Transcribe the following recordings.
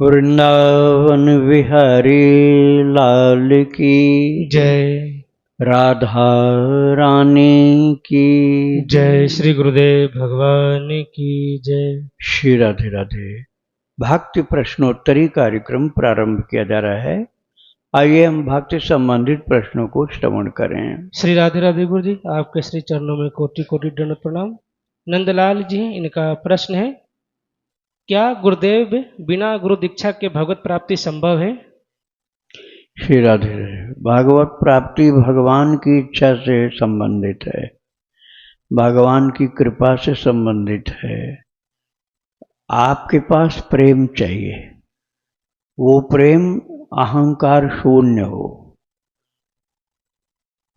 वृंदावन विहारी लाल की जय। राधा रानी की जय श्री गुरुदेव भगवान की जय। श्री राधे राधे। भक्ति प्रश्नोत्तरी कार्यक्रम प्रारंभ किया जा रहा है। आइए हम भक्ति संबंधित प्रश्नों को श्रवण करें। श्री राधे राधे गुरु जी, आपके श्री चरणों में कोटि कोटि दंड प्रणाम। नंदलाल जी, इनका प्रश्न है, क्या गुरुदेव बिना गुरु दीक्षा के भगवत प्राप्ति संभव है? श्री राधे राधे। भागवत प्राप्ति भगवान की इच्छा से संबंधित है, भगवान की कृपा से संबंधित है। आपके पास प्रेम चाहिए, वो प्रेम अहंकार शून्य हो।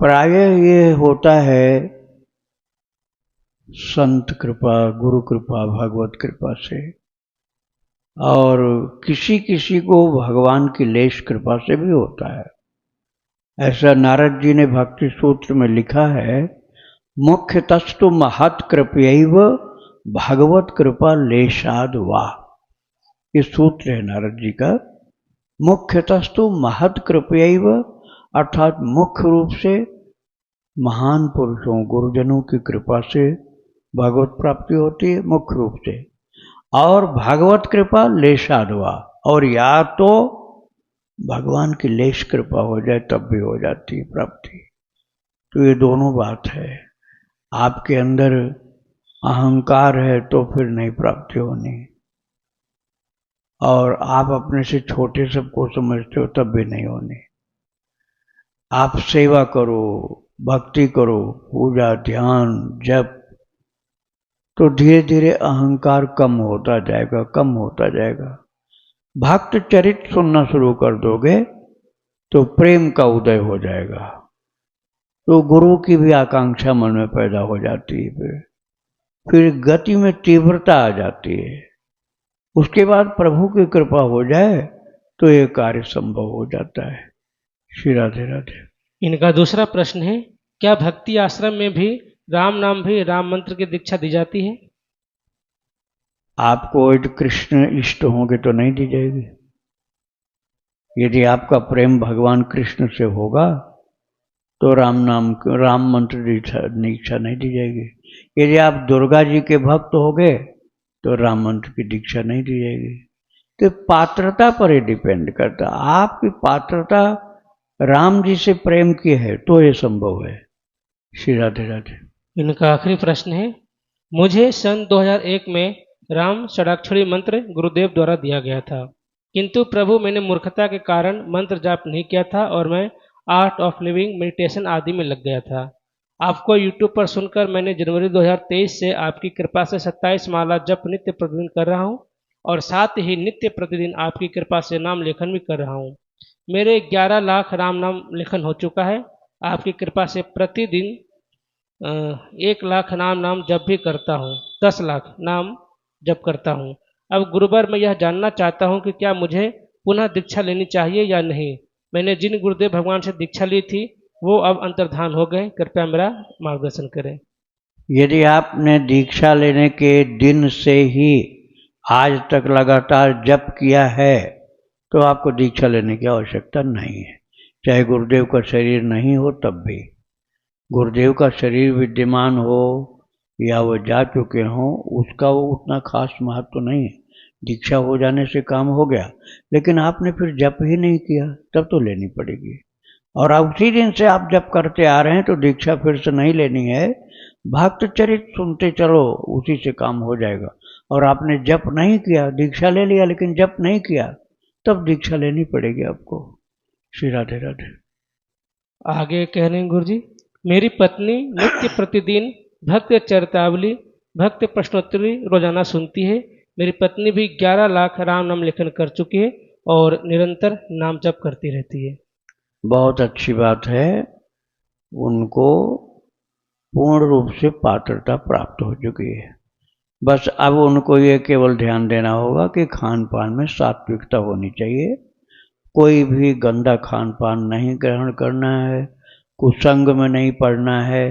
प्रायः ये होता है संत कृपा, गुरु कृपा, भगवत कृपा से, और किसी किसी को भगवान की लेश कृपा से भी होता है। ऐसा नारद जी ने भक्ति सूत्र में लिखा है, मुख्यतस्तु महत् कृपयैव भगवत कृपा लेशाद वा। ये सूत्र है नारद जी का। मुख्यतस्तु महत् कृपयैव, अर्थात मुख्य रूप से महान पुरुषों गुरुजनों की कृपा से भगवत प्राप्ति होती है मुख्य रूप से, और भागवत कृपा लेशादवा, और या तो भगवान की लेश कृपा हो जाए तब भी हो जाती है प्राप्ति। तो ये दोनों बात है। आपके अंदर अहंकार है तो फिर नहीं प्राप्ति होनी, और आप अपने से छोटे सबको समझते हो तब भी नहीं होनी। आप सेवा करो, भक्ति करो, पूजा ध्यान जप, तो धीरे धीरे अहंकार कम होता जाएगा, कम होता जाएगा। भक्त चरित सुनना शुरू कर दोगे तो प्रेम का उदय हो जाएगा, तो गुरु की भी आकांक्षा मन में पैदा हो जाती है। फिर गति में तीव्रता आ जाती है। उसके बाद प्रभु की कृपा हो जाए तो ये कार्य संभव हो जाता है। श्री राधे राधे। इनका दूसरा प्रश्न है, क्या भक्ति आश्रम में भी राम नाम भी राम मंत्र की दीक्षा दी जाती है? आपको यदि कृष्ण इष्ट होंगे तो नहीं दी जाएगी। यदि आपका प्रेम भगवान कृष्ण से होगा तो राम मंत्र दीक्षा नहीं दी जाएगी। यदि आप दुर्गा जी के भक्त होंगे तो राम मंत्र की दीक्षा नहीं दी जाएगी। तो पात्रता पर ही डिपेंड करता। आपकी पात्रता राम जी से प्रेम की है तो ये संभव है। श्री राधे राधे। इनका आखिरी प्रश्न है, मुझे सन 2001 में राम षडाक्षरी मंत्र गुरुदेव द्वारा दिया गया था, किंतु प्रभु मैंने मूर्खता के कारण मंत्र जाप नहीं किया था और मैं आर्ट ऑफ लिविंग मेडिटेशन आदि में लग गया था। आपको यूट्यूब पर सुनकर मैंने जनवरी 2023 से आपकी कृपा से 27 माला जप नित्य प्रतिदिन कर रहा हूँ और साथ ही नित्य प्रतिदिन आपकी कृपा से नाम लेखन भी कर रहा हूँ। मेरे 11 लाख राम नाम लेखन हो चुका है। आपकी कृपा से प्रतिदिन 1 लाख नाम जप भी करता हूँ, 10 लाख नाम जप करता हूँ। अब गुरुवर, मैं यह जानना चाहता हूँ कि क्या मुझे पुनः दीक्षा लेनी चाहिए या नहीं? मैंने जिन गुरुदेव भगवान से दीक्षा ली थी वो अब अंतर्धान हो गए, कृपया मेरा मार्गदर्शन करें। यदि आपने दीक्षा लेने के दिन से ही आज तक लगातार जप किया है तो आपको दीक्षा लेने की आवश्यकता नहीं है। चाहे गुरुदेव का शरीर नहीं हो तब भी। गुरुदेव का शरीर विद्यमान हो या वो जा चुके हों, उसका वो उतना खास महत्व तो नहीं है। दीक्षा हो जाने से काम हो गया, लेकिन आपने फिर जप ही नहीं किया तब तो लेनी पड़ेगी। और उसी दिन से आप जप करते आ रहे हैं तो दीक्षा फिर से नहीं लेनी है। भक्त चरित सुनते चलो, उसी से काम हो जाएगा। और आपने जप नहीं किया, दीक्षा ले लिया लेकिन जप नहीं किया, तब दीक्षा लेनी पड़ेगी आपको। श्री राधे राधे। आगे कह रहे हैं गुरु जी, मेरी पत्नी नित्य प्रतिदिन भक्त चरितावली, भक्त प्रश्नोत्तरी रोजाना सुनती है। मेरी पत्नी भी 11 लाख राम नाम लेखन कर चुकी है और निरंतर नाम जप करती रहती है। बहुत अच्छी बात है। उनको पूर्ण रूप से पात्रता प्राप्त हो चुकी है। बस अब उनको ये केवल ध्यान देना होगा कि खान पान में सात्विकता होनी चाहिए। कोई भी गंदा खान पान नहीं ग्रहण करना है, कुसंग में नहीं पड़ना है,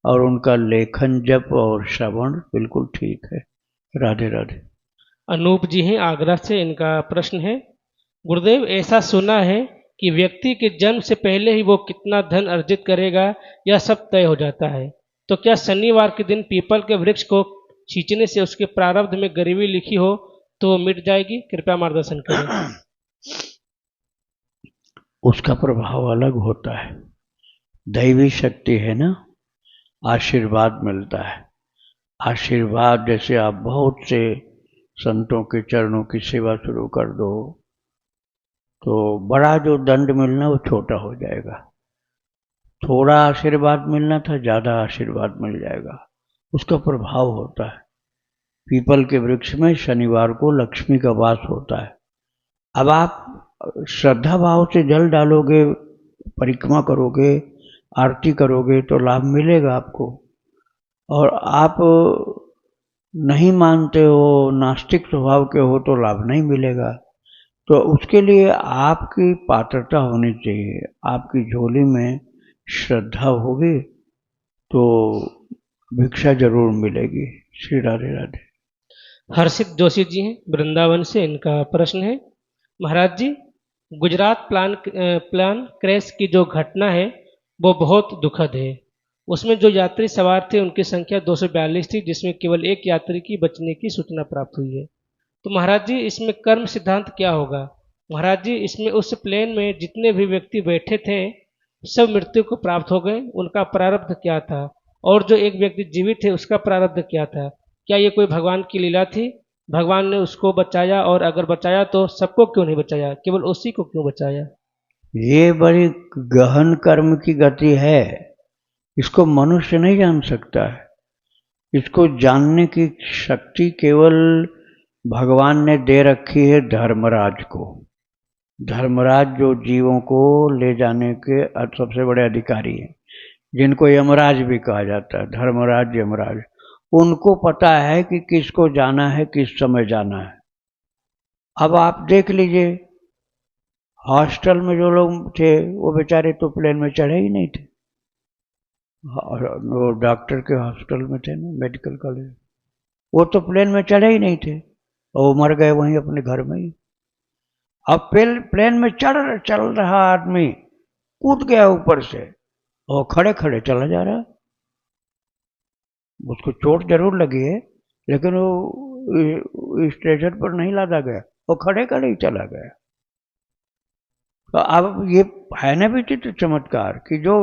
और उनका लेखन जप और श्रवण बिल्कुल ठीक है। राधे राधे। अनूप जी हैं आगरा से, इनका प्रश्न है, गुरुदेव ऐसा सुना है कि व्यक्ति के जन्म से पहले ही वो कितना धन अर्जित करेगा यह सब तय हो जाता है, तो क्या शनिवार के दिन पीपल के वृक्ष को खींचने से उसके प्रारब्ध में गरीबी लिखी हो तो वो मिट जाएगी? कृपया मार्गदर्शन करें। उसका प्रभाव अलग होता है, दैवी शक्ति है ना, आशीर्वाद मिलता है। आशीर्वाद जैसे आप बहुत से संतों के चरणों की सेवा शुरू कर दो तो बड़ा जो दंड मिलना वो छोटा हो जाएगा, थोड़ा आशीर्वाद मिलना था ज़्यादा आशीर्वाद मिल जाएगा, उसका प्रभाव होता है। पीपल के वृक्ष में शनिवार को लक्ष्मी का वास होता है। अब आप श्रद्धा भाव से जल डालोगे, परिक्रमा करोगे, आरती करोगे तो लाभ मिलेगा आपको, और आप नहीं मानते हो, नास्तिक स्वभाव के हो तो लाभ नहीं मिलेगा। तो उसके लिए आपकी पात्रता होनी चाहिए, आपकी झोली में श्रद्धा होगी तो भिक्षा जरूर मिलेगी। श्री राधे राधे। हर्षित जोशी जी हैं वृंदावन से, इनका प्रश्न है, महाराज जी, गुजरात प्लान क्रैश की जो घटना है वो बहुत दुखद है। उसमें जो यात्री सवार थे उनकी संख्या 242 थी, जिसमें केवल एक यात्री की बचने की सूचना प्राप्त हुई है। तो महाराज जी इसमें कर्म सिद्धांत क्या होगा? महाराज जी इसमें उस प्लेन में जितने भी व्यक्ति बैठे थे सब मृत्यु को प्राप्त हो गए, उनका प्रारब्ध क्या था? और जो एक व्यक्ति जीवित है उसका प्रारब्ध क्या था? क्या ये कोई भगवान की लीला थी? भगवान ने उसको बचाया, और अगर बचाया तो सबको क्यों नहीं बचाया, केवल उसी को क्यों बचाया? ये बड़ी गहन कर्म की गति है, इसको मनुष्य नहीं जान सकता है। इसको जानने की शक्ति केवल भगवान ने दे रखी है धर्मराज को। धर्मराज जो जीवों को ले जाने के सबसे बड़े अधिकारी हैं, जिनको यमराज भी कहा जाता है, धर्मराज यमराज, उनको पता है कि किसको जाना है, किस समय जाना है। अब आप देख लीजिए, हॉस्टल में जो लोग थे वो बेचारे तो प्लेन में चढ़े ही नहीं थे, वो डॉक्टर के हॉस्टल में थे ना, मेडिकल कॉलेज, वो तो प्लेन में चढ़े ही नहीं थे और वो मर गए वहीं अपने घर में ही। अब प्लेन में चल रहा आदमी कूद गया ऊपर से और खड़े खड़े चला जा रहा, उसको चोट जरूर लगी है लेकिन वो स्टेशन पर नहीं लादा गया, वो खड़े खड़े ही चला गया। तो अब ये है ना विचित्र चमत्कार कि जो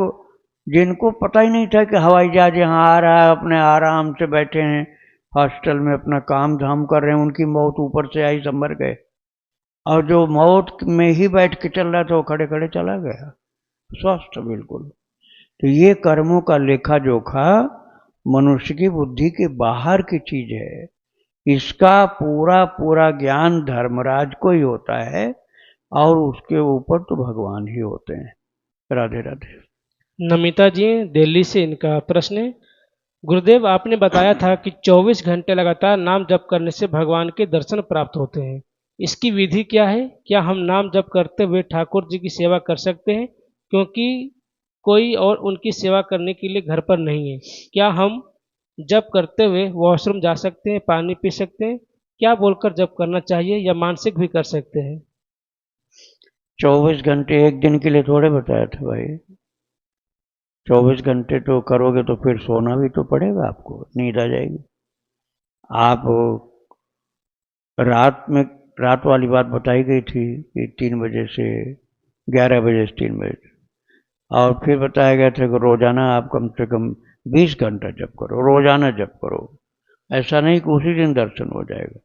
जिनको पता ही नहीं था कि हवाई जहाज यहाँ आ रहा है, अपने आराम से बैठे हैं हॉस्टल में, अपना काम धाम कर रहे हैं, उनकी मौत ऊपर से आई, सब मर गए। और जो मौत में ही बैठ के चल रहा था वो खड़े खड़े चला गया, स्वस्थ बिल्कुल। तो ये कर्मों का लेखा जोखा मनुष्य की बुद्धि के बाहर की चीज है, इसका पूरा पूरा ज्ञान धर्मराज को ही होता है और उसके ऊपर तो भगवान ही होते हैं। राधे राधे। नमिता जी दिल्ली से, इनका प्रश्न है, गुरुदेव आपने बताया था कि 24 घंटे लगातार नाम जप करने से भगवान के दर्शन प्राप्त होते हैं, इसकी विधि क्या है? क्या हम नाम जप करते हुए ठाकुर जी की सेवा कर सकते हैं, क्योंकि कोई और उनकी सेवा करने के लिए घर पर नहीं है? क्या हम जप करते हुए वॉशरूम जा सकते हैं, पानी पी सकते हैं? क्या बोलकर जप करना चाहिए, या मानसिक भी कर सकते हैं? 24 घंटे एक दिन के लिए थोड़े बताया था भाई, 24 घंटे तो करोगे तो फिर सोना भी तो पड़ेगा, आपको नींद आ जाएगी। आप रात वाली बात बताई गई थी कि 3 बजे से 11 बजे से 3 बजे, और फिर बताया गया था कि रोजाना आप कम से कम 20 घंटा जप करो, रोजाना जप करो। ऐसा नहीं कि उसी दिन दर्शन हो जाएगा।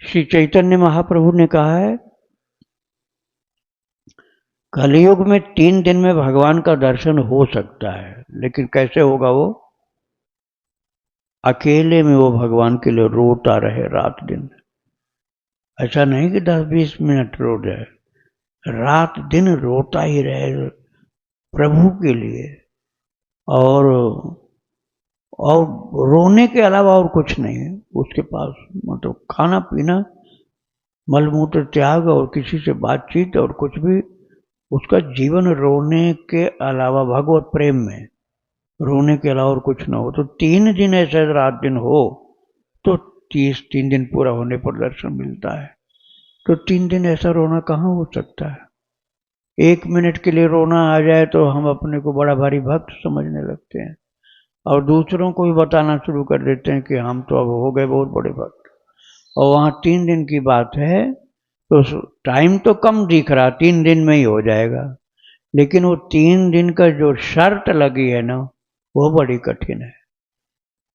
श्री चैतन्य महाप्रभु ने कहा है, कलयुग में 3 दिन में भगवान का दर्शन हो सकता है, लेकिन कैसे होगा? वो अकेले में वो भगवान के लिए रोता रहे रात दिन। ऐसा नहीं कि 10-20 मिनट रो जाए, रात दिन रोता ही रहे प्रभु के लिए, और रोने के अलावा और कुछ नहीं है उसके पास। मतलब खाना पीना, मलमूत्र त्याग और किसी से बातचीत और कुछ भी, उसका जीवन रोने के अलावा, भगवत प्रेम में रोने के अलावा और कुछ ना हो। तो 3 दिन ऐसे रात दिन हो तो 3 दिन पूरा होने पर दर्शन मिलता है, तो 3 दिन ऐसा रोना कहाँ हो सकता है। 1 मिनट के लिए रोना आ जाए तो हम अपने को बड़ा भारी भक्त समझने लगते हैं और दूसरों को भी बताना शुरू कर देते हैं कि हम तो अब हो गए बहुत बड़े भक्त। और वहाँ 3 दिन की बात है तो टाइम तो कम दिख रहा, 3 दिन में ही हो जाएगा, लेकिन वो 3 दिन का जो शर्त लगी है ना, वो बड़ी कठिन है।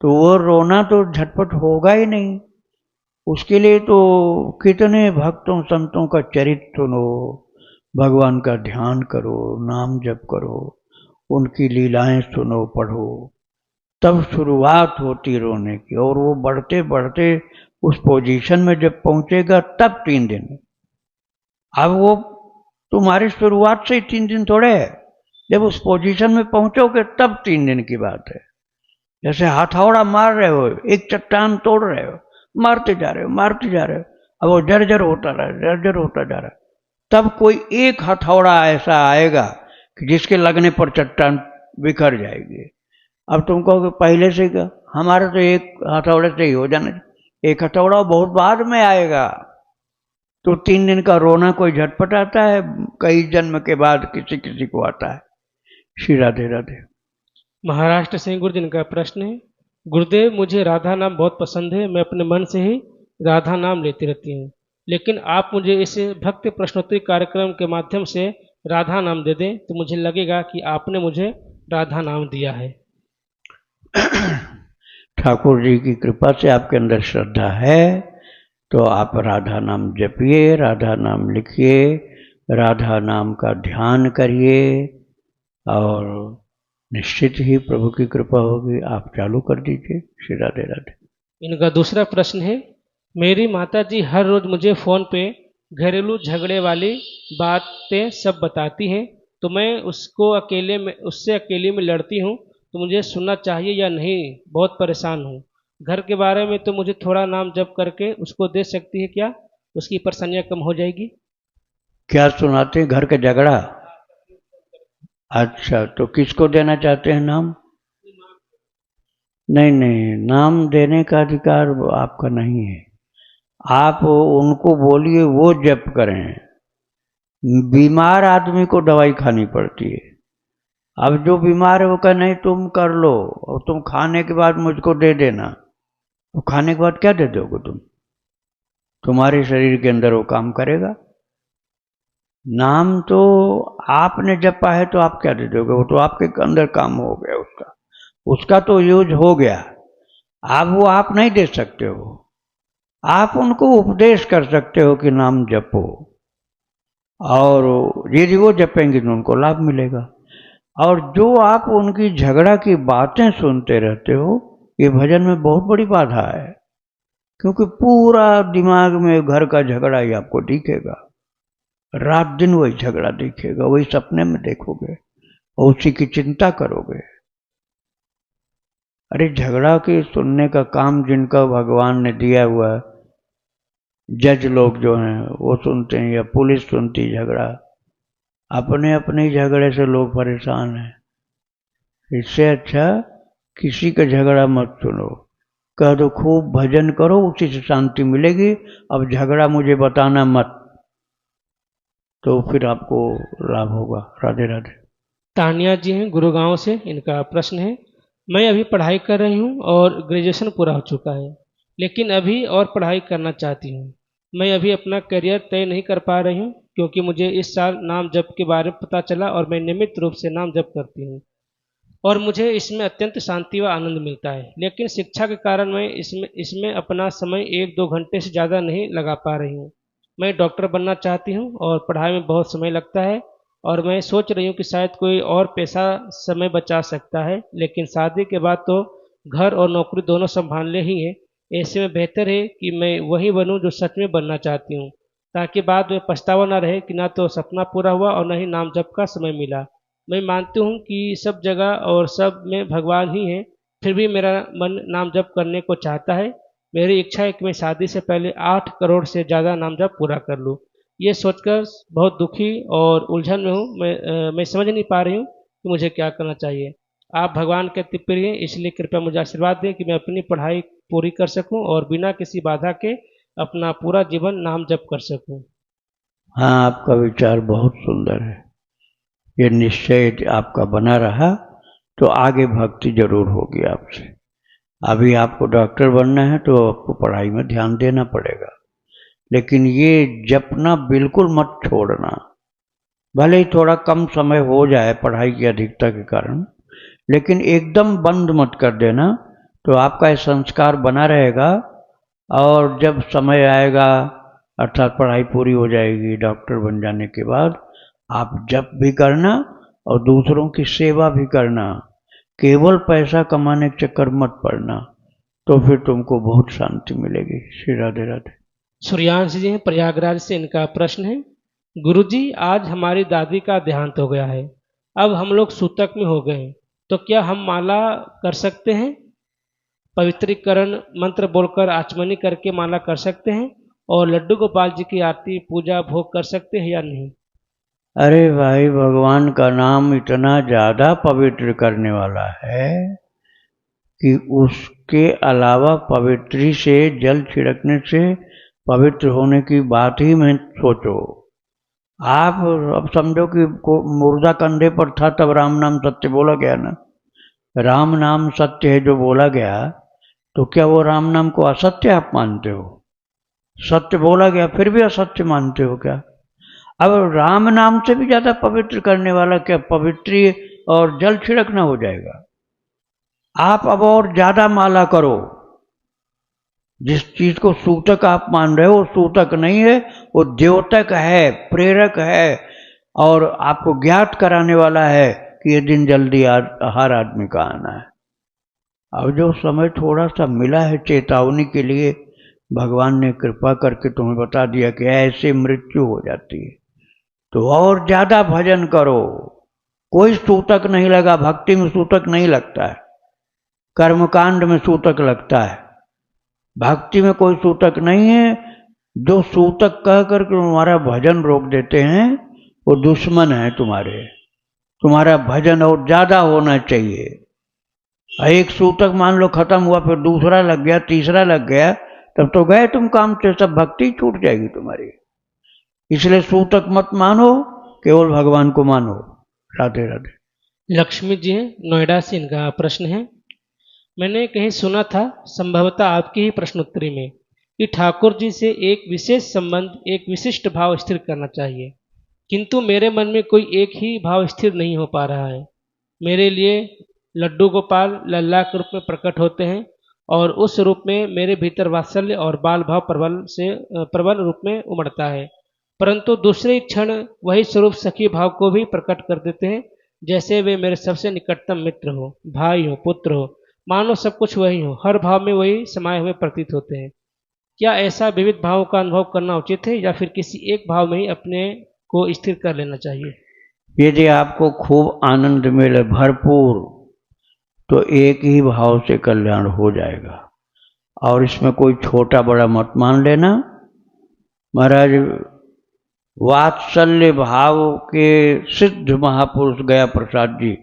तो वो रोना तो झटपट होगा ही नहीं। उसके लिए तो कितने भक्तों संतों का चरित्र सुनो, भगवान का ध्यान करो, नाम जप करो, उनकी लीलाएं सुनो पढ़ो, तब शुरुआत होती रोने की। और वो बढ़ते बढ़ते उस पोजीशन में जब पहुंचेगा तब 3 दिन। अब वो तुम्हारी शुरुआत से ही 3 दिन थोड़े है, जब उस पोजीशन में पहुंचोगे तब 3 दिन की बात है। जैसे हथौड़ा मार रहे हो, एक चट्टान तोड़ रहे हो, मारते जा रहे हो मारते जा रहे हो, अब वो जर्जर होता रहा जर्जर होता जा रहा है, तब कोई एक हथौड़ा ऐसा आएगा कि जिसके लगने पर चट्टान बिखर जाएगी। अब तुम कहोगे पहले से का, हमारा तो एक हथौड़े से ही हो जाना, एक हथौड़ा बहुत बाद में आएगा। तो 3 दिन का रोना कोई झटपट आता है, कई जन्म के बाद किसी किसी को आता है। श्री राधे राधे। महाराष्ट्र से गुरुजन का प्रश्न है, गुरुदेव मुझे राधा नाम बहुत पसंद है, मैं अपने मन से ही राधा नाम लेती रहती हूँ, लेकिन आप मुझे इस भक्त प्रश्नोत्तरी कार्यक्रम के माध्यम से राधा नाम दे दें तो मुझे लगेगा कि आपने मुझे राधा नाम दिया है। ठाकुर जी की कृपा से आपके अंदर श्रद्धा है तो आप राधा नाम जपिए, राधा नाम लिखिए, राधा नाम का ध्यान करिए और निश्चित ही प्रभु की कृपा होगी। आप चालू कर दीजिए। श्री राधे राधे। इनका दूसरा प्रश्न है, मेरी माता जी हर रोज मुझे फ़ोन पे घरेलू झगड़े वाली बातें सब बताती हैं, तो मैं उससे अकेले में लड़ती हूँ, तो मुझे सुनना चाहिए या नहीं, बहुत परेशान हूँ। घर के बारे में तो मुझे थोड़ा नाम जप करके उसको दे सकती है क्या, उसकी परेशानियाँ कम हो जाएगी। क्या सुनाते हैं? घर का झगड़ा? अच्छा, तो किसको देना चाहते हैं नाम? नहीं नहीं, नाम देने का अधिकार आपका नहीं है। आप उनको बोलिए वो जप करें। बीमार आदमी को दवाई खानी पड़ती है। अब जो बीमार है वो कहे नहीं तुम कर लो और तुम खाने के बाद मुझको दे देना, तो खाने के बाद क्या दे दोगे तुम? तुम्हारे शरीर के अंदर वो काम करेगा? नाम तो आपने जपा है तो आप क्या दे दोगे? वो तो आपके अंदर काम हो गया, उसका तो यूज हो गया। आप वो आप नहीं दे सकते हो, आप उनको उपदेश कर सकते हो कि नाम जपो, और यदि वो जपेंगे तो उनको लाभ मिलेगा। और जो आप उनकी झगड़ा की बातें सुनते रहते हो, ये भजन में बहुत बड़ी बाधा है, क्योंकि पूरा दिमाग में घर का झगड़ा ही आपको दिखेगा, रात दिन वही झगड़ा दिखेगा, वही सपने में देखोगे और उसी की चिंता करोगे। अरे झगड़ा के सुनने का काम जिनका भगवान ने दिया हुआ है, जज लोग जो हैं वो सुनते हैं या पुलिस सुनती झगड़ा, अपने अपने झगड़े से लोग परेशान हैं। इससे अच्छा किसी का झगड़ा मत सुनो, कह दो खूब भजन करो उसी से शांति मिलेगी, अब झगड़ा मुझे बताना मत, तो फिर आपको लाभ होगा। राधे राधे। तानिया जी हैं गुरुगांव से, इनका प्रश्न है, मैं अभी पढ़ाई कर रही हूँ और ग्रेजुएशन पूरा हो चुका है, लेकिन अभी और पढ़ाई करना चाहती हूँ। मैं अभी अपना करियर तय नहीं कर पा रही हूँ क्योंकि मुझे इस साल नाम जप के बारे में पता चला और मैं नियमित रूप से नाम जप करती हूँ और मुझे इसमें अत्यंत शांति व आनंद मिलता है, लेकिन शिक्षा के कारण मैं इसमें अपना समय 1-2 घंटे से ज़्यादा नहीं लगा पा रही हूँ। मैं डॉक्टर बनना चाहती हूँ और पढ़ाई में बहुत समय लगता है और मैं सोच रही हूँ कि शायद कोई और पैसा समय बचा सकता है, लेकिन शादी के बाद तो घर और नौकरी दोनों संभालने ही है। ऐसे में बेहतर है कि मैं वही बनूँ जो सच में बनना चाहती हूँ, ताकि बाद में पछतावा न रहे कि ना तो सपना पूरा हुआ और न ही नाम जप का समय मिला। मैं मानती हूँ कि सब जगह और सब में भगवान ही है, फिर भी मेरा मन नाम जप करने को चाहता है। मेरी इच्छा है कि मैं शादी से पहले 8 करोड़ से ज़्यादा नाम जप पूरा कर लूँ। ये सोचकर बहुत दुखी और उलझन में हूँ। मैं समझ नहीं पा रही हूँ कि मुझे क्या करना चाहिए। आप भगवान के अति प्रिय हैं, इसलिए कृपया मुझे आशीर्वाद दें कि मैं अपनी पढ़ाई पूरी कर सकूं और बिना किसी बाधा के अपना पूरा जीवन नाम जप कर सकूं। हाँ, आपका विचार बहुत सुंदर है। ये निश्चय आपका बना रहा तो आगे भक्ति जरूर होगी आपसे। अभी आपको डॉक्टर बनना है तो आपको पढ़ाई में ध्यान देना पड़ेगा, लेकिन ये जपना बिल्कुल मत छोड़ना। भले ही थोड़ा कम समय हो जाए पढ़ाई की अधिकता के कारण, लेकिन एकदम बंद मत कर देना, तो आपका ये संस्कार बना रहेगा। और जब समय आएगा, अर्थात पढ़ाई पूरी हो जाएगी, डॉक्टर बन जाने के बाद आप जप भी करना और दूसरों की सेवा भी करना। केवल पैसा कमाने के चक्कर मत पड़ना, तो फिर तुमको बहुत शांति मिलेगी। श्री राधे राधे। सूर्यांश जी हैं प्रयागराज से, इनका प्रश्न है, गुरुजी आज हमारी दादी का देहांत हो गया है, अब हम लोग सूतक में हो गए हैं, तो क्या हम माला कर सकते हैं? पवित्रीकरण मंत्र बोलकर आचमनी करके माला कर सकते हैं और लड्डू गोपाल जी की आरती पूजा भोग कर सकते हैं या नहीं? अरे भाई, भगवान का नाम इतना ज़्यादा पवित्र करने वाला है कि उसके अलावा पवित्री से, जल छिड़कने से पवित्र होने की बात ही मत सोचो। आप अब समझो कि मुर्दा कंधे पर था तब राम नाम सत्य बोला गया ना। राम नाम सत्य है जो बोला गया, तो क्या वो राम नाम को असत्य आप मानते हो? सत्य बोला गया फिर भी असत्य मानते हो क्या? अब राम नाम से भी ज्यादा पवित्र करने वाला क्या पवित्री और जल छिड़कना हो जाएगा? आप अब और ज्यादा माला करो। जिस चीज को सूतक आप मान रहे हो वो सूतक नहीं है, वो द्योतक है, प्रेरक है, और आपको ज्ञात कराने वाला है कि ये दिन जल्दी हर आदमी का आना है। अब जो समय थोड़ा सा मिला है चेतावनी के लिए, भगवान ने कृपा करके तुम्हें बता दिया कि ऐसे मृत्यु हो जाती है, तो और ज्यादा भजन करो। कोई सूतक नहीं लगा, भक्ति में सूतक नहीं लगता है, कर्मकांड में सूतक लगता है, भक्ति में कोई सूतक नहीं है। जो सूतक कह करके तुम्हारा भजन रोक देते हैं वो दुश्मन है तुम्हारे। तुम्हारा भजन और ज्यादा होना चाहिए। एक सूतक मान लो खत्म हुआ, फिर दूसरा लग गया, तीसरा लग गया, तब तो गए तुम काम से, सब भक्ति छूट जाएगी तुम्हारी। इसलिए सूतक मत मानो, केवल भगवान को मानो। राधे राधे। लक्ष्मी जी हैं नोएडा से, इनका प्रश्न है, मैंने कहीं सुना था, संभवतः आपकी ही प्रश्नोत्तरी में, कि ठाकुर जी से एक विशेष संबंध, एक विशिष्ट भाव स्थिर करना चाहिए, किंतु मेरे मन में कोई एक ही भाव स्थिर नहीं हो पा रहा है। मेरे लिए लड्डू गोपाल लल्ला के रूप में प्रकट होते हैं और उस रूप में मेरे भीतर वात्सल्य और बाल भाव प्रबल रूप में उमड़ता है, परंतु दूसरे क्षण वही स्वरूप सखी भाव को भी प्रकट कर देते हैं, जैसे वे मेरे सबसे निकटतम मित्र हो, भाई हो, पुत्र हो, मानो सब कुछ वही हो, हर भाव में वही समाये हुए प्रतीत होते हैं। क्या ऐसा विविध भावों का अनुभव करना उचित है या फिर किसी एक भाव में ही अपने को स्थिर कर लेना चाहिए? यदि आपको खूब आनंद मिले भरपूर, तो एक ही भाव से कल्याण हो जाएगा, और इसमें कोई छोटा बड़ा मत मान लेना। महाराज वात्सल्य भाव के सिद्ध महापुरुष गया प्रसाद जी,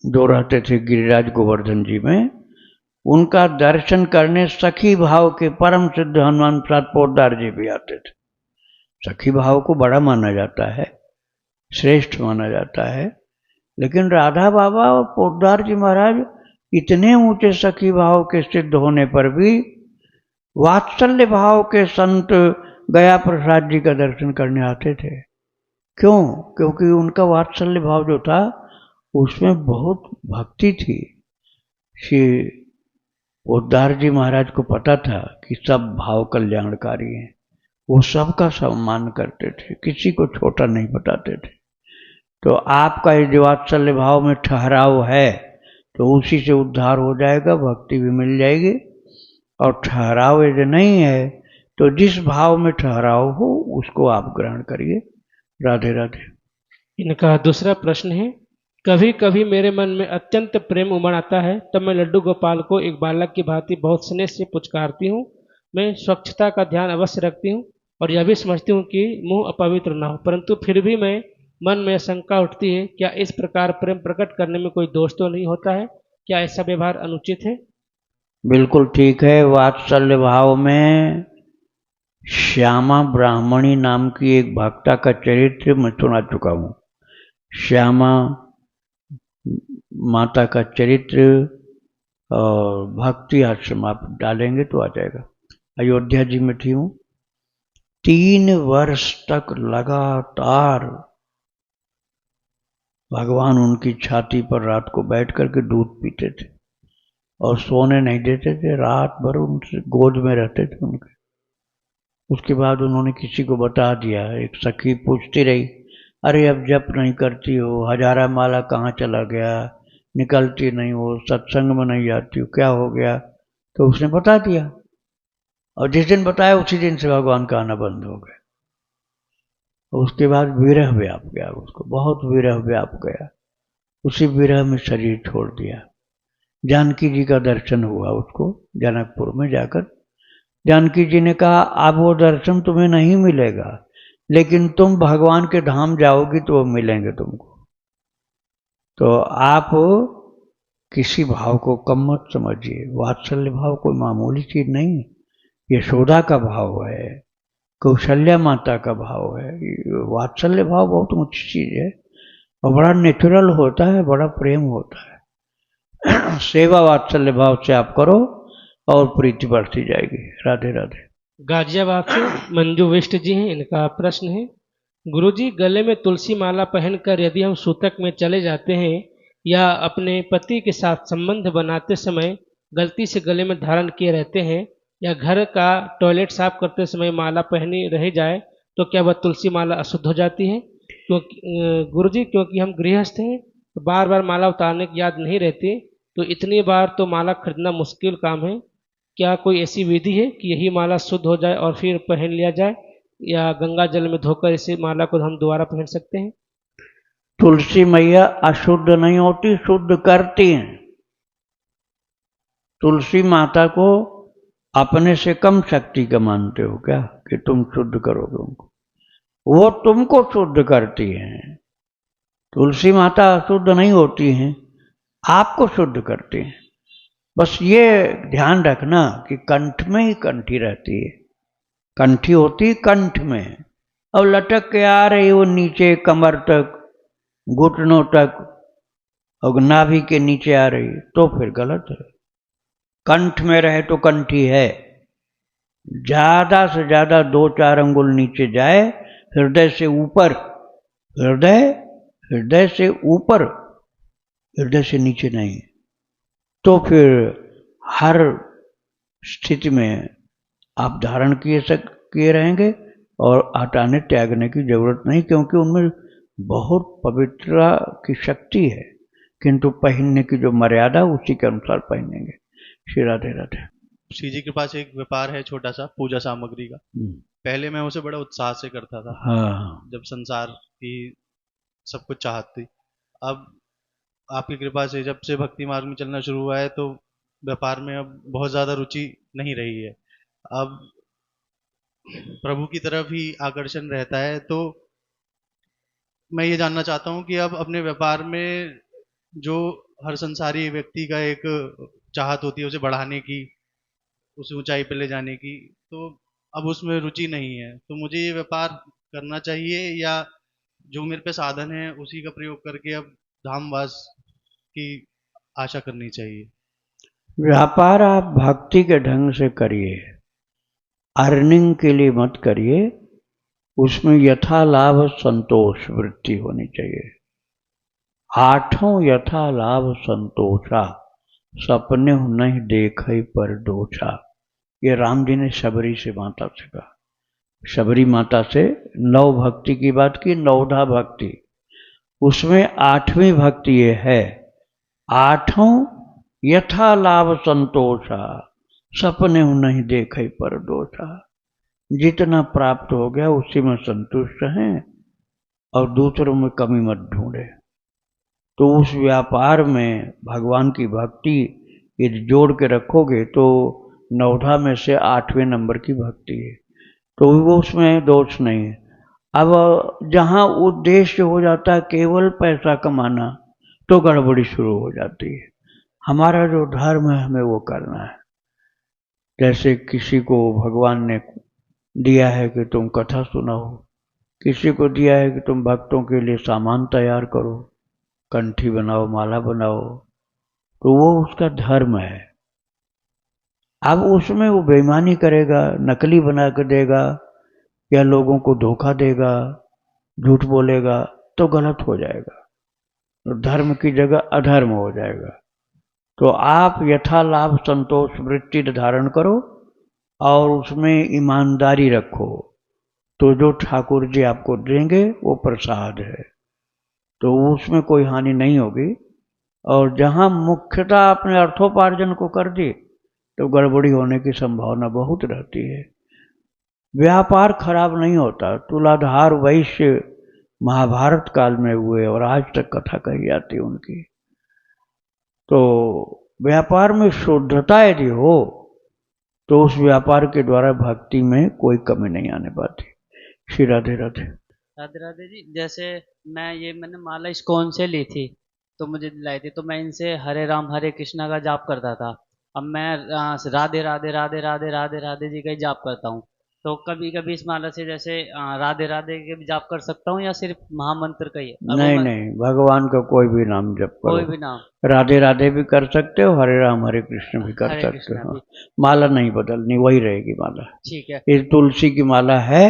जो रहते थे गिरिराज गोवर्धन जी में, उनका दर्शन करने सखी भाव के परम सिद्ध हनुमान प्रसाद पोद्दार जी भी आते थे। सखी भाव को बड़ा माना जाता है, श्रेष्ठ माना जाता है, लेकिन राधा बाबा और पोद्दार जी महाराज इतने ऊंचे सखी भाव के सिद्ध होने पर भी वात्सल्य भाव के संत गया प्रसाद जी का दर्शन करने आते थे। क्यों? क्योंकि उनका वात्सल्य भाव जो था उसमें बहुत भक्ति थी। श्री पोद्दार जी महाराज को पता था कि सब भाव कल्याणकारी हैं, वो सबका सम्मान करते थे, किसी को छोटा नहीं बताते थे। तो आपका यदि वात्सल्य भाव में ठहराव है तो उसी से उद्धार हो जाएगा, भक्ति भी मिल जाएगी। और ठहराव यदि नहीं है तो जिस भाव में ठहराव हो उसको आप ग्रहण करिए। राधे राधे। इनका दूसरा प्रश्न है, कभी कभी मेरे मन में अत्यंत प्रेम उमड़ आता है, तब मैं लड्डू गोपाल को एक बालक की भांति बहुत स्नेह से पुचकारती हूँ। मैं स्वच्छता का ध्यान अवश्य रखती हूँ और यह भी समझती हूँ कि मुंह अपवित्र ना हो, परंतु फिर भी मैं मन में शंका उठती है, क्या इस प्रकार प्रेम प्रकट करने में कोई दोष तो नहीं होता है? क्या ऐसा व्यवहार अनुचित है? बिल्कुल ठीक है। वात्सल्य भाव में श्यामा ब्राह्मणी नाम की एक भक्ता का चरित्र मैं सुना चुका हूँ। श्यामा माता का चरित्र और भक्ति आश्रम आप डालेंगे तो आ जाएगा। अयोध्या जी में थी हूँ, 3 वर्ष तक लगातार भगवान उनकी छाती पर रात को बैठ करके दूध पीते थे और सोने नहीं देते थे, रात भर उनसे गोद में रहते थे उनके। उसके बाद उन्होंने किसी को बता दिया, एक सखी पूछती रही, अरे अब जप नहीं करती हो, हजारा माला कहाँ चला गया, निकलती नहीं हो, सत्संग में नहीं जाती हो, क्या हो गया? तो उसने बता दिया और जिस दिन बताया उसी दिन से भगवान का आना बंद हो गया। उसके बाद विरह व्याप गया, उसको बहुत विरह व्याप गया। उसी विरह में शरीर छोड़ दिया। जानकी जी का दर्शन हुआ उसको जनकपुर में जाकर। जानकी जी ने कहा, अब वो दर्शन तुम्हें नहीं मिलेगा, लेकिन तुम भगवान के धाम जाओगी तो वो मिलेंगे तुमको। तो आप किसी भाव को कम मत समझिए। वात्सल्य भाव कोई मामूली चीज नहीं, यशोदा का भाव है, कौशल्या माता का भाव है। वात्सल्य भाव बहुत ऊंची चीज है और बड़ा नेचुरल होता है, बड़ा प्रेम होता है। सेवा वात्सल्य भाव से आप करो और प्रीति बढ़ती जाएगी। राधे राधे। गाजियाबाद से मंजू विष्ट जी हैं, इनका प्रश्न है, गुरुजी गले में तुलसी माला पहनकर यदि हम सूतक में चले जाते हैं या अपने पति के साथ संबंध बनाते समय गलती से गले में धारण किए रहते हैं या घर का टॉयलेट साफ करते समय माला पहनी रह जाए तो क्या वह तुलसी माला अशुद्ध हो जाती है? क्योंकि गुरुजी क्योंकि हम गृहस्थ हैं तो बार बार माला उतारने की याद नहीं रहती, तो इतनी बार तो माला खरीदना मुश्किल काम है। क्या कोई ऐसी विधि है कि यही माला शुद्ध हो जाए और फिर पहन लिया जाए, या गंगा जल में धोकर इसी माला को हम दोबारा पहन सकते हैं? तुलसी मैया अशुद्ध नहीं होती, शुद्ध करती हैं। तुलसी माता को अपने से कम शक्ति का मानते हो क्या कि तुम शुद्ध करोगे उनको? वो तुमको शुद्ध करती हैं। तुलसी माता अशुद्ध नहीं होती हैं, आपको शुद्ध करती हैं। बस ये ध्यान रखना कि कंठ में ही कंठी रहती है, कंठी होती कंठ में, और लटक के आ रही वो नीचे कमर तक, घुटनों तक और नाभि के नीचे आ रही तो फिर गलत है। कंठ में रहे तो कंठी है, ज्यादा से ज्यादा 2-4 अंगुल नीचे जाए, हृदय से ऊपर, हृदय से ऊपर, हृदय से नीचे नहीं, तो फिर हर स्थिति में आप धारण किए रहेंगे और हटाने त्यागने की जरूरत नहीं, क्योंकि उनमें बहुत पवित्रता की शक्ति है, किंतु पहनने की जो मर्यादा उसी के अनुसार पहनेंगे। श्री राधे राधे। श्री जी के पास एक व्यापार है छोटा सा पूजा सामग्री का। पहले मैं उसे बड़ा उत्साह से करता था। हाँ, जब संसार की सब कुछ चाहत थी। अब आपकी कृपा से जब से भक्ति मार्ग में चलना शुरू हुआ है तो व्यापार में अब बहुत ज़्यादा रुचि नहीं रही है। अब प्रभु की तरफ ही आकर्षण रहता है। तो मैं ये जानना चाहता हूँ कि अब अपने व्यापार में जो हर संसारी व्यक्ति का एक चाहत होती है उसे बढ़ाने की, उसे ऊंचाई पे ले जाने की, तो अब उसमें रुचि नहीं है। तो मुझे ये व्यापार करना चाहिए या जो मेरे पे साधन है उसी का प्रयोग करके अब धामवास की आशा करनी चाहिए? व्यापार आप भक्ति के ढंग से करिए, अर्निंग के लिए मत करिए। उसमें यथा लाभ संतोष वृत्ति होनी चाहिए। 8 यथा लाभ संतोषा, सपने नहीं देखे पर दोषा। ये राम जी ने शबरी से माता से कहा। शबरी माता से 9 भक्ति की बात की, 9धा भक्ति, उसमें 8वीं भक्ति ये है, 8 यथा लाभ संतोषा, सपने नहीं देखे पर दोषा। जितना प्राप्त हो गया उसी में संतुष्ट हैं और दूसरों में कमी मत ढूंढे। तो उस व्यापार में भगवान की भक्ति यदि जोड़ के रखोगे तो 9धा में से 8वें नंबर की भक्ति है, तो वो उसमें दोष नहीं है। अब जहाँ उद्देश्य हो जाता है केवल पैसा कमाना, तो गड़बड़ी शुरू हो जाती है। हमारा जो धर्म है हमें वो करना है। जैसे किसी को भगवान ने दिया है कि तुम कथा सुनाओ, किसी को दिया है कि तुम भक्तों के लिए सामान तैयार करो, कंठी बनाओ, माला बनाओ, तो वो उसका धर्म है। अब उसमें वो बेईमानी करेगा, नकली बना कर देगा या लोगों को धोखा देगा, झूठ बोलेगा, तो गलत हो जाएगा, तो धर्म की जगह अधर्म हो जाएगा। तो आप यथा लाभ संतोष वृत्ति धारण करो और उसमें ईमानदारी रखो, तो जो ठाकुर जी आपको देंगे वो प्रसाद है, तो उसमें कोई हानि नहीं होगी। और जहां मुख्यतः अपने अर्थोपार्जन को कर दी तो गड़बड़ी होने की संभावना बहुत रहती है। व्यापार खराब नहीं होता। तुलाधार वैश्य महाभारत काल में हुए और आज तक कथा कही जाती है उनकी। तो व्यापार में शुद्धता यदि हो तो उस व्यापार के द्वारा भक्ति में कोई कमी नहीं आने पाती। श्री राधे राधे। राधे राधे जी। जैसे मैंने माला इस्कॉन से ली थी, तो मुझे दिलाई थी, तो मैं इनसे हरे राम हरे कृष्णा का जाप करता था। अब मैं राधे राधे राधे राधे राधे राधे जी का ही जाप करता हूँ। तो कभी कभी इस माला से जैसे राधे राधे के भी जाप कर सकता हूँ या सिर्फ महामंत्र का ही है? नहीं नहीं, भगवान का कोई भी नाम जप करो, कोई भी नाम। राधे राधे भी कर सकते हो, हरे राम हरे कृष्ण भी कर सकते हो। माला नहीं बदलनी, वही रहेगी माला। ठीक है। ये तुलसी की माला है,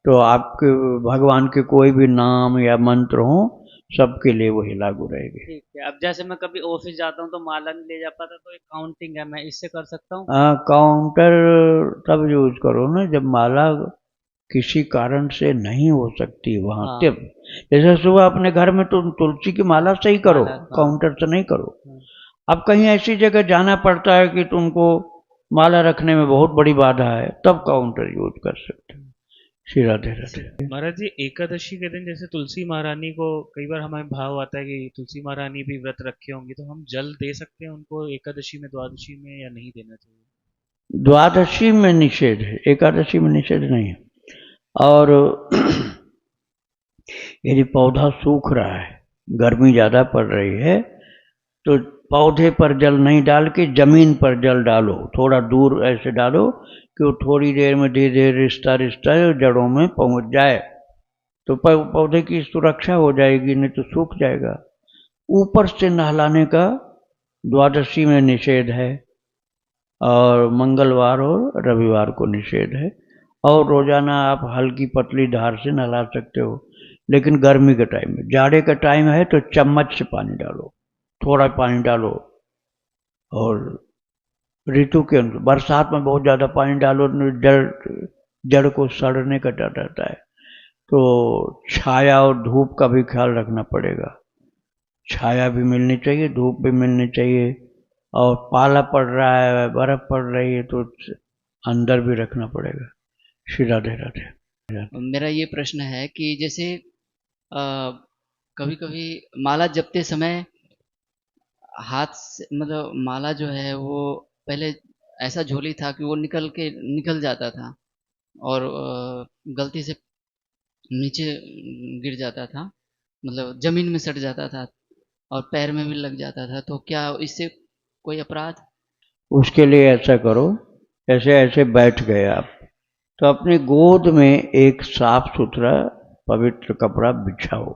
तो आपके भगवान के कोई भी नाम या मंत्र हो सबके लिए वही लागू रहेगी। ठीक है। अब जैसे मैं कभी ऑफिस जाता हूँ तो माला नहीं ले जा पाता, तो एक काउंटिंग है, मैं इससे कर सकता हूँ? काउंटर तब यूज करो ना जब माला किसी कारण से नहीं हो सकती वहां तब। जैसे सुबह अपने घर में तुम तुलसी की माला से ही करो, काउंटर से नहीं करो। अब कहीं ऐसी जगह जाना पड़ता है कि तुमको माला रखने में बहुत बड़ी बाधा है, तब काउंटर यूज कर सकते हो। श्री राधे राधे। महाराज जी, एकादशी के दिन जैसे तुलसी महारानी को कई बार हमें भाव आता है कि तुलसी महारानी भी व्रत रखे होंगी, तो हम जल दे सकते हैं उनको एकादशी में, द्वादशी में, या नहीं देना चाहिए? द्वादशी में निषेध है, एकादशी में निषेध नहीं है। और यदि पौधा सूख रहा है, गर्मी ज्यादा पड़ रही है, तो पौधे पर जल नहीं डाल के जमीन पर जल डालो, थोड़ा दूर ऐसे डालो कि वो थोड़ी देर में धीरे धीरे रिश्ता रिश्ता जड़ों में पहुंच जाए, तो पौधे की सुरक्षा हो जाएगी, नहीं तो सूख जाएगा। ऊपर से नहलाने का द्वादशी में निषेध है, और मंगलवार और रविवार को निषेध है। और रोजाना आप हल्की पतली धार से नहला सकते हो, लेकिन गर्मी के टाइम में, जाड़े का टाइम है तो चम्मच से पानी डालो, थोड़ा पानी डालो। और ऋतु के अनुसार बरसात में बहुत ज़्यादा पानी डालो, जड़ को सड़ने का डर रहता है, तो छाया और धूप का भी ख्याल रखना पड़ेगा। छाया भी मिलनी चाहिए, धूप भी मिलनी चाहिए, और पाला पड़ रहा है, बर्फ पड़ रही है, तो अंदर भी रखना पड़ेगा। श्री राधे राधे। मेरा ये प्रश्न है कि जैसे कभी कभी माला जपते समय हाथ से, मतलब माला जो है वो पहले ऐसा झोली था कि वो निकल जाता था और गलती से नीचे गिर जाता था, मतलब जमीन में सट जाता था और पैर में भी लग जाता था, तो क्या इससे कोई अपराध? उसके लिए ऐसा करो, ऐसे ऐसे बैठ गए आप, तो अपनी गोद में एक साफ सुथरा पवित्र कपड़ा बिछाओ।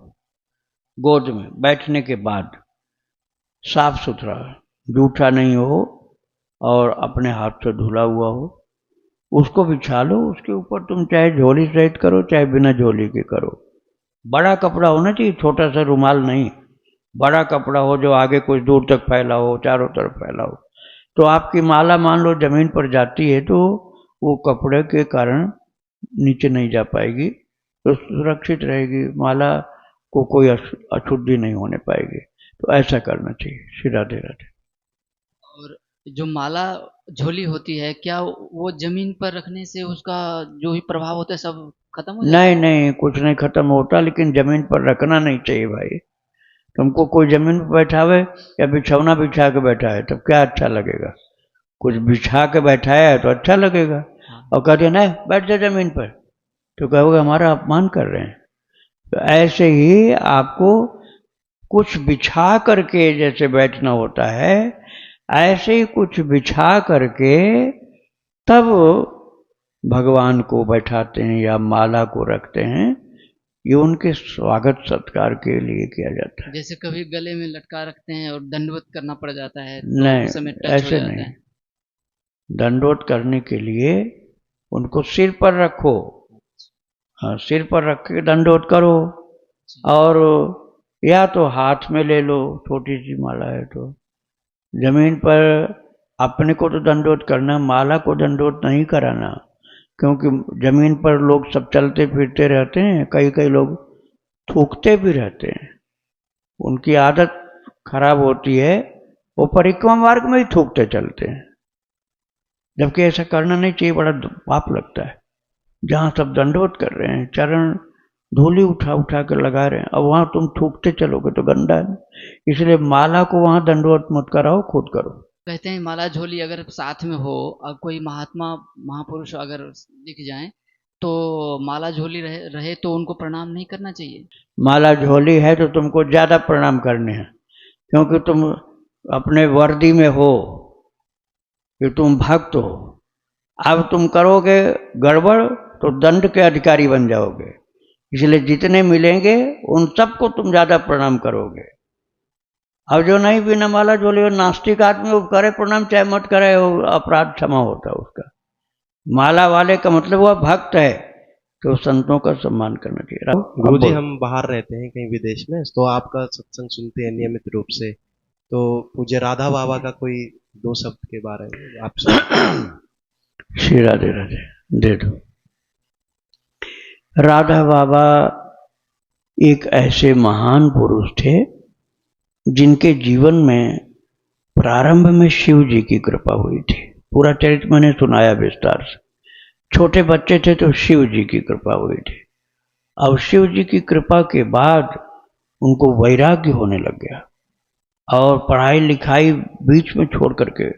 गोद में बैठने के बाद साफ सुथरा, जूठा नहीं हो और अपने हाथ से धुला हुआ हो, उसको बिछा लो। उसके ऊपर तुम चाहे झोली सहित करो, चाहे बिना झोली के करो। बड़ा कपड़ा होना चाहिए, छोटा सा रुमाल नहीं, बड़ा कपड़ा हो जो आगे कुछ दूर तक फैला हो, चारों तरफ फैला हो। तो आपकी माला मान लो जमीन पर जाती है तो वो कपड़े के कारण नीचे नहीं जा पाएगी, तो सुरक्षित रहेगी, माला को कोई अशुद्धि नहीं होने पाएगी। तो ऐसा करना चाहिए। श्री राधे राधे। और जो माला झोली होती है, क्या वो जमीन पर रखने से उसका जो भी प्रभाव होता है सब खत्म हो जाता है? नहीं नहीं, कुछ नहीं खत्म होता, लेकिन जमीन पर रखना नहीं चाहिए भाई। तुमको कोई जमीन पर बैठावे या बिछौना बिछा के बैठा है, तब क्या अच्छा लगेगा? कुछ बिछा के बैठाया है तो अच्छा लगेगा, और कहते ना बैठ जा जमीन पर, तो कहोगे हमारा अपमान कर रहे हैं। तो ऐसे ही आपको कुछ बिछा करके जैसे बैठना होता है, ऐसे ही कुछ बिछा करके तब भगवान को बैठाते हैं या माला को रखते हैं। ये उनके स्वागत सत्कार के लिए किया जाता है। जैसे कभी गले में लटका रखते हैं और दंडवत करना पड़ जाता है तो नहीं, उस समय टच हो ऐसे जाता नहीं। है। दंडोत करने के लिए उनको सिर पर रखो, हाँ, सिर पर रख के दंडोत करो, और या तो हाथ में ले लो, छोटी सी माला है तो। जमीन पर अपने को तो दंडोत करना, माला को दंडोत नहीं कराना, क्योंकि जमीन पर लोग सब चलते फिरते रहते हैं, कई कई लोग थूकते भी रहते हैं, उनकी आदत खराब होती है, वो परिक्रमा मार्ग में ही थूकते चलते हैं, जबकि ऐसा करना नहीं चाहिए, बड़ा पाप लगता है। जहाँ सब दंडोत कर रहे हैं, चरण धूली उठा उठा कर लगा रहे हैं, अब वहाँ तुम थूकते चलोगे तो गंदा है, इसलिए माला को वहाँ दंडोत मत कराओ, खुद करो। कहते हैं माला झोली अगर साथ में हो और कोई महात्मा महापुरुष अगर दिख जाए तो माला झोली रहे तो उनको प्रणाम नहीं करना चाहिए। माला झोली है तो तुमको ज्यादा प्रणाम करने हैं, क्योंकि तुम अपने वर्दी में हो कि तुम भक्त हो। अब तुम करोगे गड़बड़ तो दंड के अधिकारी बन जाओगे, इसलिए जितने मिलेंगे उन सबको तुम ज्यादा प्रणाम करोगे। अब जो नहीं बिना माला झोली हो नास्तिक आदमी वो करे प्रणाम चाहे मत करे, वो अपराध क्षमा होता है उसका। माला वाले का मतलब वह भक्त है, तो संतों का सम्मान करना चाहिए। गुरुजी, हम बाहर रहते हैं कहीं विदेश में, तो आपका सत्संग सुनते हैं नियमित रूप से, तो पूज्य राधा बाबा का कोई 2 शब्द के बारे में आप श्री राधे राधे दे दो। राधा बाबा एक ऐसे महान पुरुष थे जिनके जीवन में प्रारंभ में शिव जी की कृपा हुई थी। पूरा चरित्र मैंने सुनाया विस्तार से। छोटे बच्चे थे तो शिव जी की कृपा हुई थी। अब शिव जी की कृपा के बाद उनको वैराग्य होने लग गया और पढ़ाई लिखाई बीच में छोड़ करके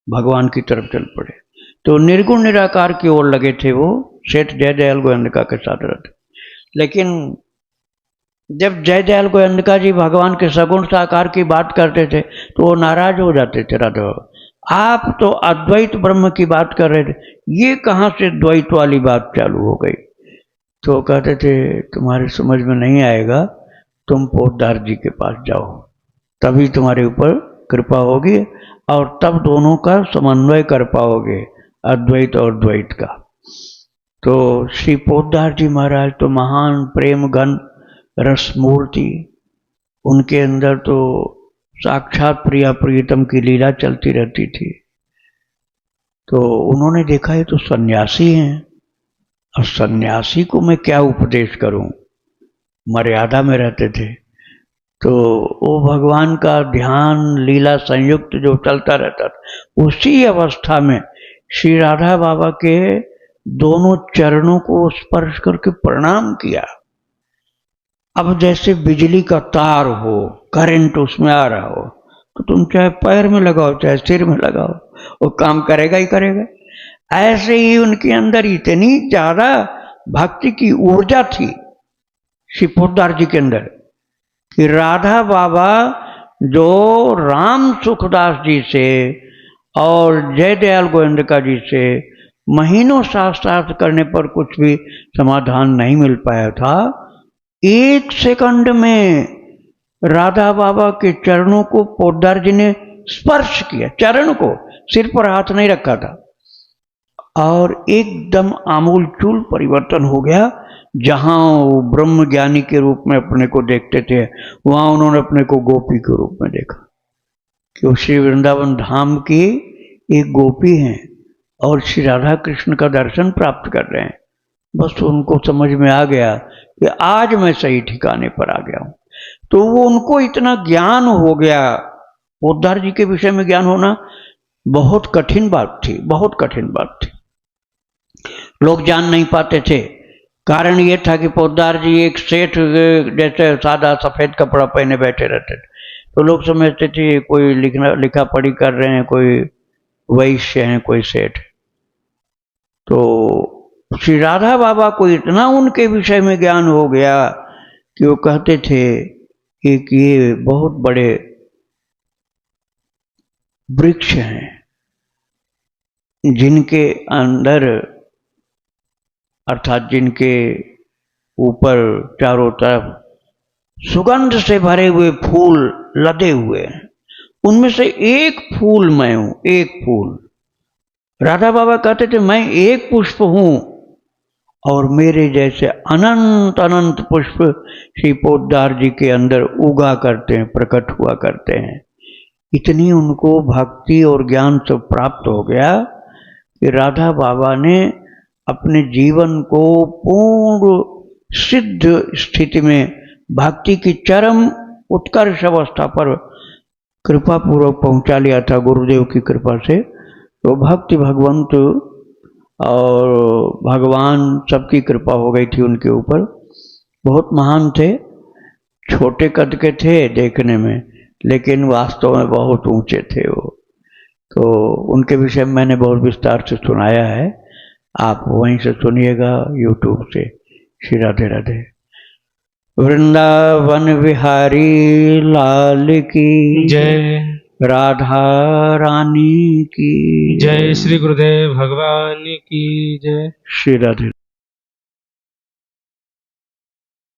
भगवान की तरफ चल पड़े। तो निर्गुण निराकार की ओर लगे थे वो, सेठ जयदयाल गोयंदका के साथ रहते। लेकिन जब जयदयाल गोयंदका जी भगवान के सगुण साकार की बात करते थे तो वो नाराज हो जाते थे। राधा बाबा आप तो अद्वैत ब्रह्म की बात कर रहे थे, ये कहाँ से द्वैत वाली बात चालू हो गई? तो कहते थे तुम्हारी समझ में नहीं आएगा, तुम पोद्दार जी के पास जाओ, तभी तुम्हारे ऊपर कृपा होगी और तब दोनों का समन्वय कर पाओगे, अद्वैत और द्वैत का। तो श्री पोद्दार जी महाराज तो महान प्रेम घन रस मूर्ति, उनके अंदर तो साक्षात प्रिया प्रियतम की लीला चलती रहती थी। तो उन्होंने देखा ये तो सन्यासी हैं, और सन्यासी को मैं क्या उपदेश करूं, मर्यादा में रहते थे। तो वो भगवान का ध्यान लीला संयुक्त जो चलता रहता था, उसी अवस्था में श्री राधा बाबा के दोनों चरणों को स्पर्श करके प्रणाम किया। अब जैसे बिजली का तार हो, करंट उसमें आ रहा हो, तो तुम चाहे पैर में लगाओ चाहे सिर में लगाओ, वो काम करेगा ही करेगा। ऐसे ही उनके अंदर इतनी ज्यादा भक्ति की ऊर्जा थी श्री पोद्दार जी के अंदर कि राधा बाबा जो राम सुखदास जी से और जयदयाल गोयंदका जी से महीनों शास्त्रार्थ करने पर कुछ भी समाधान नहीं मिल पाया था, 1 सेकंड में राधा बाबा के चरणों को पोद्दार जी ने स्पर्श किया, चरण को, सिर पर हाथ नहीं रखा था, और एकदम आमूलचूल परिवर्तन हो गया। जहां वो ब्रह्म ज्ञानी के रूप में अपने को देखते थे, वहां उन्होंने अपने को गोपी के रूप में देखा कि वो श्री वृंदावन धाम की एक गोपी हैं और श्री राधा कृष्ण का दर्शन प्राप्त कर रहे हैं। बस उनको समझ में आ गया कि आज मैं सही ठिकाने पर आ गया हूं। तो वो उनको इतना ज्ञान हो गया, पोद्दार जी के विषय में ज्ञान होना बहुत कठिन बात थी, बहुत कठिन बात थी, लोग जान नहीं पाते थे। कारण ये था कि पोद्दार जी एक सेठ जैसे सादा सफेद कपड़ा पहने बैठे रहते थे, तो लोग समझते थे कोई लिखा पढ़ी कर रहे हैं, कोई वैश्य हैं, कोई सेठ। तो श्री राधा बाबा को इतना उनके विषय में ज्ञान हो गया कि वो कहते थे कि ये बहुत बड़े वृक्ष हैं, जिनके अंदर अर्थात जिनके ऊपर चारों तरफ सुगंध से भरे हुए फूल लदे हुए हैं, उनमें से एक फूल मैं हूं, एक फूल। राधा बाबा कहते थे मैं एक पुष्प हूं और मेरे जैसे अनंत अनंत पुष्प श्री पोद्दार जी के अंदर उगा करते हैं, प्रकट हुआ करते हैं। इतनी उनको भक्ति और ज्ञान से प्राप्त हो गया कि राधा बाबा ने अपने जीवन को पूर्ण सिद्ध स्थिति में भक्ति की चरम उत्कर्ष अवस्था पर कृपा पूर्वक पहुंचा लिया था गुरुदेव की कृपा से। तो भक्ति भगवंत और भगवान सबकी कृपा हो गई थी उनके ऊपर। बहुत महान थे, छोटे कद के थे देखने में, लेकिन वास्तव में बहुत ऊंचे थे वो। तो उनके विषय में मैंने बहुत विस्तार से सुनाया है, आप वहीं से सुनिएगा यूट्यूब से। श्री राधे राधे। वृंदावन बिहारी लाल की जय। राधा रानी की जय। श्री गुरुदेव भगवान की जय। श्री राधे।